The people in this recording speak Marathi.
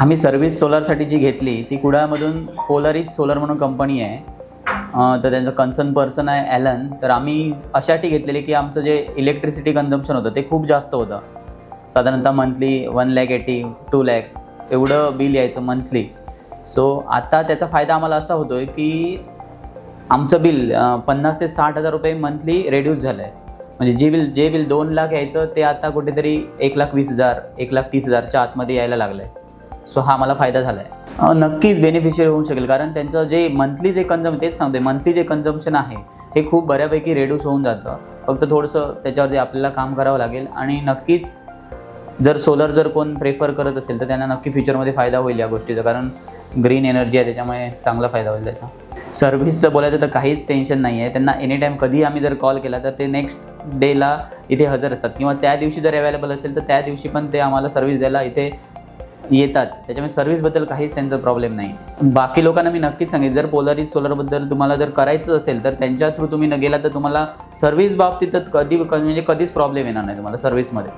आम्ही सर्व्हिस सोलारसाठी जी घेतली ती कुडाळमधून पोलरिच सोलर म्हणून कंपनी आहे. तर त्यांचं कन्सर्न पर्सन आहे ॲलन. तर आम्ही अशासाठी घेतलेली की आमचं जे इलेक्ट्रिसिटी कन्झम्पशन होतं ते खूप जास्त होतं. साधारणतः मंथली 1,80,000 2,00,000 एवढं बिल यायचं मंथली. सो आता त्याचा फायदा आम्हाला असा होतो आहे की आमचं बिल 50,000 ते 60,000 रुपये मंथली रेड्यूस झालं आहे. म्हणजे जे बिल 2,00,000 यायचं ते आता कुठेतरी 1,20,000 1,30,000च्या आतमध्ये यायला लागलं आहे. सो हा मला फायदा झाला आहे. नक्कीच बेनिफिशियल होऊ शकेल, कारण त्यांचं जे मंथली जे तेच सांगते मंथली जे कन्झम्पशन आहे हे खूप बऱ्यापैकी रेड्यूस होऊन जातं. फक्त थोडंसं त्याच्यावरती आपल्याला काम करावं लागेल. आणि नक्कीच जर सोलर जर कोण प्रेफर करत असेल तर त्यांना नक्की फ्युचरमध्ये फायदा होईल या गोष्टीचा, कारण ग्रीन एनर्जी आहे त्याच्यामुळे चांगला फायदा होईल त्याचा. सर्व्हिसचं बोलायचं तर काहीच टेन्शन नाही आहे. त्यांना एनी टाईम कधी आम्ही जर कॉल केला तर ते नेक्स्ट डेला इथे हजर असतात, किंवा त्या दिवशी जर अवेलेबल असेल तर त्या दिवशी पण ते आम्हाला सर्व्हिस द्यायला इथे येतात. त्याच्यामुळे सर्व्हिसबद्दल काहीच त्यांचा प्रॉब्लेम नाही. बाकी लोकांना मी नक्कीच सांगेन, जर पोलरिच सोलरबद्दल तुम्हाला जर करायचं असेल तर त्यांच्या थ्रू तुम्ही न गेला तर तुम्हाला सर्व्हिस बाबतीत कधीच प्रॉब्लेम येणार नाही तुम्हाला सर्व्हिसमध्ये.